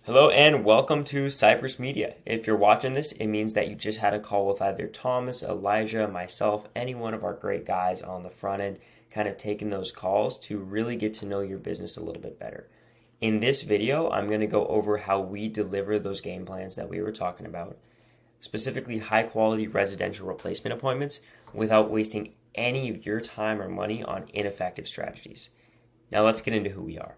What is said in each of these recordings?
Hello and welcome to Cypress Media. If you're watching this, it means that you just had a call with either Thomas, Elijah, myself, any one of our great guys on the front end, kind of taking those calls to really get to know your business a little bit better. In this video, I'm going to go over how we deliver those game plans that we were talking about, specifically high quality residential replacement appointments without wasting any of your time or money on ineffective strategies. Now let's get into who we are.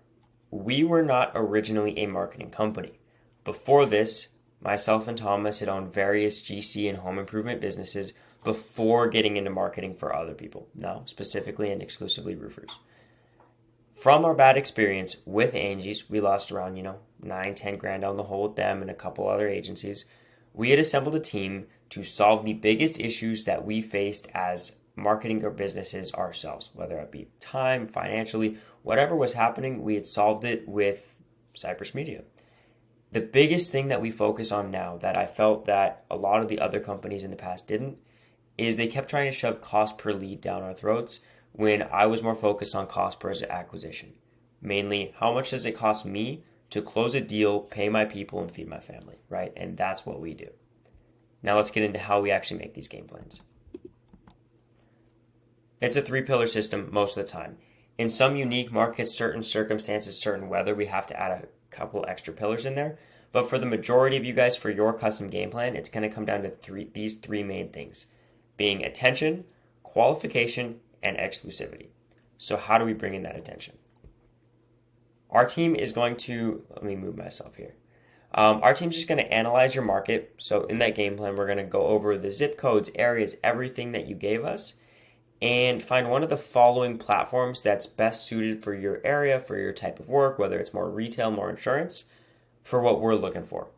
We were not originally a marketing company. Before this, myself and Thomas had owned various GC and home improvement businesses before getting into marketing for other people, now specifically and exclusively roofers. From our bad experience with Angie's, we lost around, 9, 10 grand on the hole with them and a couple other agencies. We had assembled a team to solve the biggest issues that we faced as marketing our businesses ourselves, whether it be time, financially, whatever was happening, we had solved it with Cypress Media. The biggest thing that we focus on now that I felt that a lot of the other companies in the past didn't is they kept trying to shove cost per lead down our throats when I was more focused on cost per acquisition. Mainly, how much does it cost me to close a deal, pay my people, and feed my family, right? And that's what we do. Now let's get into how we actually make these game plans. It's a 3-pillar system most of the time. In some unique markets, certain circumstances, certain weather, we have to add a couple extra pillars in there. But for the majority of you guys, for your custom game plan, it's going to come down to these three main things, being attention, qualification, and exclusivity. So how do we bring in that attention? Our team is going to, let me move myself here. Our team's just going to analyze your market. So in that game plan, we're going to go over the zip codes, areas, everything that you gave us, and find one of the following platforms that's best suited for your area, for your type of work, whether it's more retail, more insurance, for what we're looking for.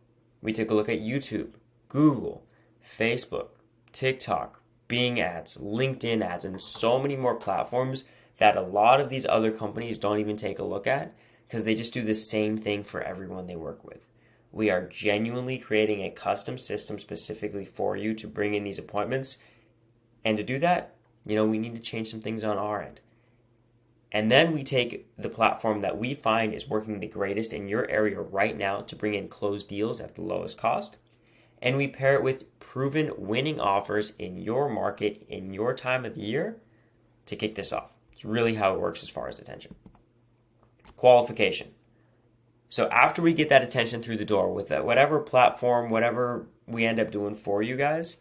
We took a look at YouTube, Google, Facebook, TikTok, Bing ads, LinkedIn ads, and so many more platforms that a lot of these other companies don't even take a look at because they just do the same thing for everyone they work with. We are genuinely creating a custom system specifically for you to bring in these appointments. And to do that, we need to change some things on our end. And then we take the platform that we find is working the greatest in your area right now to bring in closed deals at the lowest cost. And we pair it with proven winning offers in your market, in your time of the year to kick this off. It's really how it works as far as attention. Qualification. So after we get that attention through the door with whatever platform, whatever we end up doing for you guys,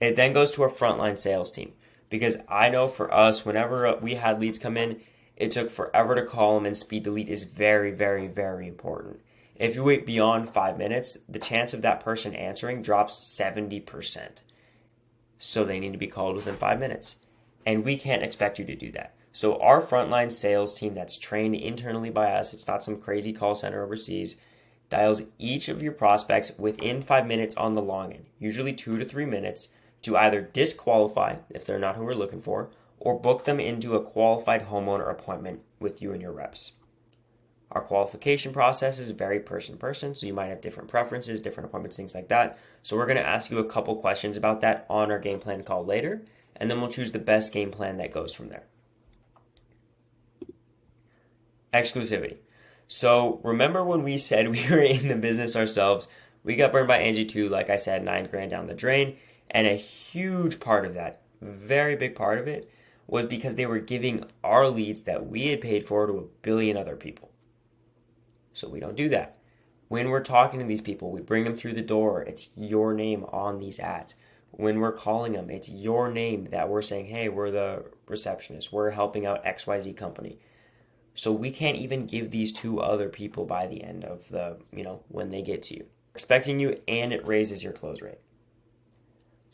it then goes to our frontline sales team. Because I know for us, whenever we had leads come in, it took forever to call them, and speed to lead is very, very, very important. If you wait beyond 5 minutes, the chance of that person answering drops 70%. So they need to be called within 5 minutes. And we can't expect you to do that. So our frontline sales team that's trained internally by us, it's not some crazy call center overseas, dials each of your prospects within 5 minutes on the long end, usually 2 to 3 minutes, to either disqualify if they're not who we're looking for, or book them into a qualified homeowner appointment with you and your reps. Our qualification process is very person to person, so you might have different preferences, different appointments, things like that. So we're going to ask you a couple questions about that on our game plan call later, and then we'll choose the best game plan that goes from there. Exclusivity. So remember when we said we were in the business ourselves, we got burned by Angie too, like I said, 9 grand down the drain. And a huge part of that, very big part of it, was because they were giving our leads that we had paid for to a billion other people. So we don't do that. When we're talking to these people, we bring them through the door. It's your name on these ads. When we're calling them, it's your name that we're saying, hey, we're the receptionist. We're helping out XYZ company. So we can't even give these to other people by the end of when they get to you. Expecting you, and it raises your close rate.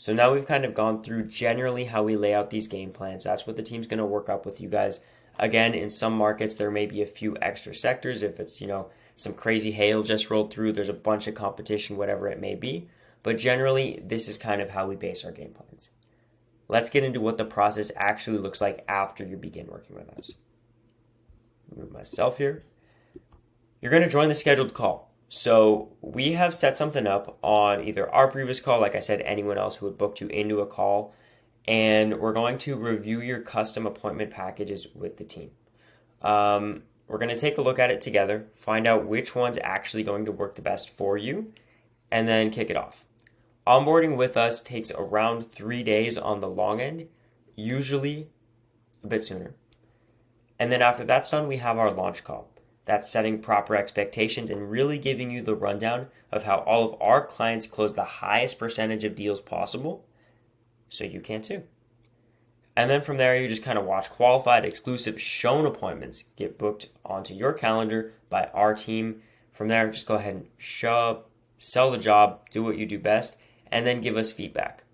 So now we've kind of gone through generally how we lay out these game plans. That's what the team's going to work up with you guys. Again, in some markets, there may be a few extra sectors. If it's, some crazy hail just rolled through, there's a bunch of competition, whatever it may be. But generally, this is kind of how we base our game plans. Let's get into what the process actually looks like after you begin working with us. Move myself here. You're going to join the scheduled call. So we have set something up on either our previous call, like I said, anyone else who had booked you into a call, and we're going to review your custom appointment packages with the team. We're going to take a look at it together, find out which one's actually going to work the best for you, and then kick it off. Onboarding with us takes around 3 days on the long end, usually a bit sooner. And then after that's done, we have our launch call. That's setting proper expectations and really giving you the rundown of how all of our clients close the highest percentage of deals possible, so you can too. And then from there, you just kind of watch qualified, exclusive, shown appointments get booked onto your calendar by our team. From there, just go ahead and show up, sell the job, do what you do best, and then give us feedback.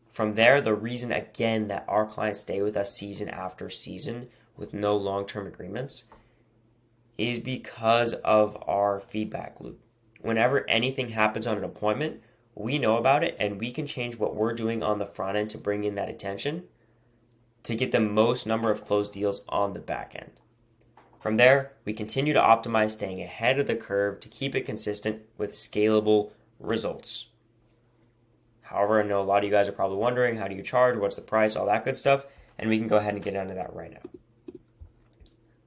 From there, the reason, again, that our clients stay with us season after season with no long-term agreements is because of our feedback loop. Whenever anything happens on an appointment, we know about it and we can change what we're doing on the front end to bring in that attention to get the most number of closed deals on the back end. From there, we continue to optimize, staying ahead of the curve to keep it consistent with scalable results. However, I know a lot of you guys are probably wondering, how do you charge, what's the price, all that good stuff, and we can go ahead and get into that right now.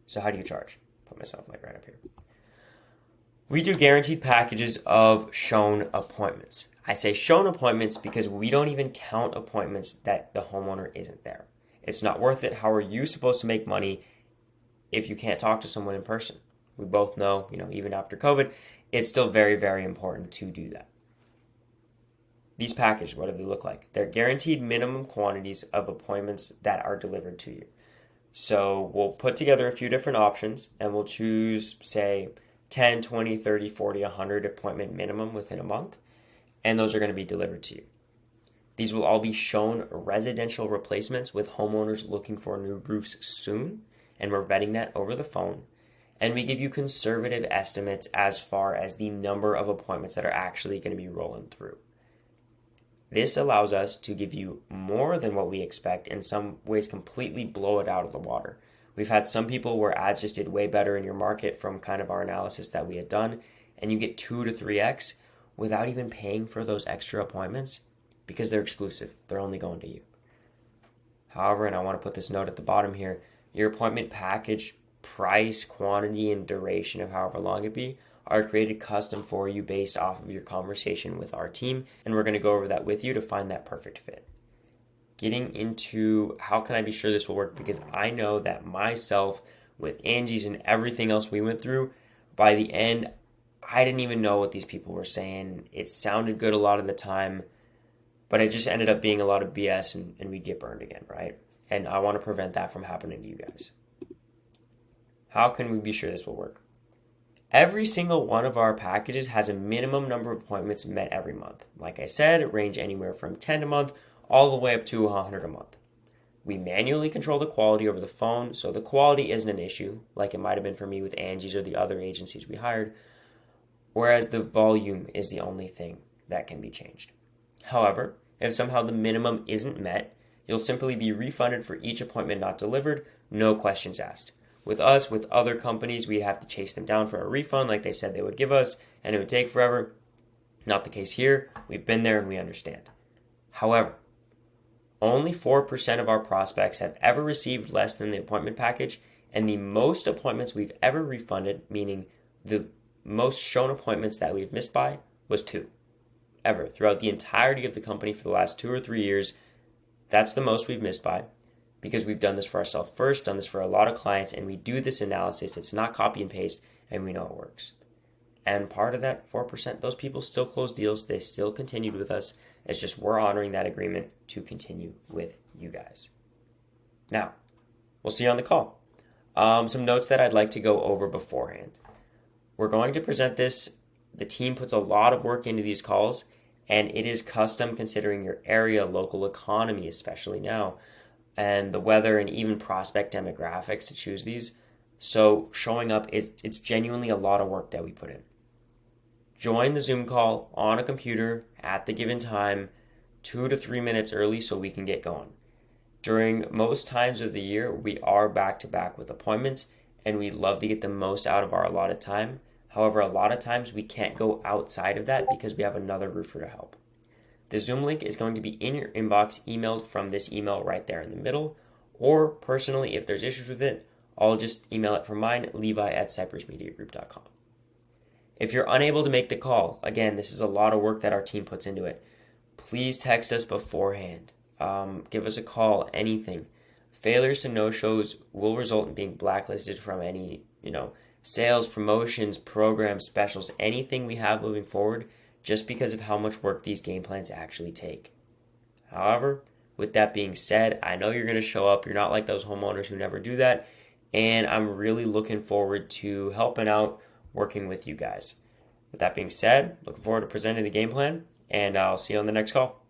So how do you charge? Put myself right up here. We do guaranteed packages of shown appointments. I say shown appointments because we don't even count appointments that the homeowner isn't there. It's not worth it. How are you supposed to make money if you can't talk to someone in person? We both know, even after COVID, it's still very, very important to do that. These packages, what do they look like? They're guaranteed minimum quantities of appointments that are delivered to you. So we'll put together a few different options and we'll choose, say, 10, 20, 30, 40, 100 appointment minimum within a month, and those are going to be delivered to you. These will all be shown residential replacements with homeowners looking for new roofs soon, and we're vetting that over the phone. And we give you conservative estimates as far as the number of appointments that are actually going to be rolling through. This allows us to give you more than what we expect, in some ways completely blow it out of the water. We've had some people where ads just did way better in your market from kind of our analysis that we had done, and you get 2 to 3x without even paying for those extra appointments because they're exclusive. They're only going to you. However, and I want to put this note at the bottom here, your appointment package price, quantity, and duration of however long it be are created custom for you based off of your conversation with our team, and we're going to go over that with you to find that perfect fit. Getting into how can I be sure this will work, because I know that myself, with Angie's and everything else we went through, by the end, I didn't even know what these people were saying. It sounded good a lot of the time, but it just ended up being a lot of BS and we'd get burned again, right? And I want to prevent that from happening to you guys. How can we be sure this will work? Every single one of our packages has a minimum number of appointments met every month. Like I said, it range anywhere from 10 a month all the way up to 100 a month. We manually control the quality over the phone, so the quality isn't an issue, like it might have been for me with Angie's or the other agencies we hired, whereas the volume is the only thing that can be changed. However, if somehow the minimum isn't met, you'll simply be refunded for each appointment not delivered, no questions asked. With us, with other companies, we'd have to chase them down for a refund like they said they would give us, and it would take forever. Not the case here. We've been there and we understand. However, only 4% of our prospects have ever received less than the appointment package, and the most appointments we've ever refunded, meaning the most shown appointments that we've missed by, was 2. Ever. Throughout the entirety of the company for the last 2 or 3 years, that's the most we've missed by, because we've done this for ourselves first, done this for a lot of clients, and we do this analysis. It's not copy and paste, and we know it works. And part of that 4%, those people still close deals. They still continued with us. It's just we're honoring that agreement to continue with you guys. Now, we'll see you on the call. Some notes that I'd like to go over beforehand. We're going to present this. The team puts a lot of work into these calls, and it is custom considering your area, local economy, especially now, and the weather and even prospect demographics to choose these. So showing up, it's genuinely a lot of work that we put in. Join the Zoom call on a computer at the given time, 2 to 3 minutes early so we can get going. During most times of the year, we are back-to-back with appointments, and we love to get the most out of our allotted time. However, a lot of times we can't go outside of that because we have another roofer to help. The Zoom link is going to be in your inbox, emailed from this email right there in the middle, or personally, if there's issues with it, I'll just email it from mine, levi@cypressmediagroup.com. If you're unable to make the call, again, this is a lot of work that our team puts into it. Please text us beforehand. Give us a call, anything. Failures to no-shows will result in being blacklisted from any, sales, promotions, programs, specials, anything we have moving forward, just because of how much work these game plans actually take. However, with that being said, I know you're going to show up. You're not like those homeowners who never do that. And I'm really looking forward to helping out, working with you guys. With that being said, looking forward to presenting the game plan, and I'll see you on the next call.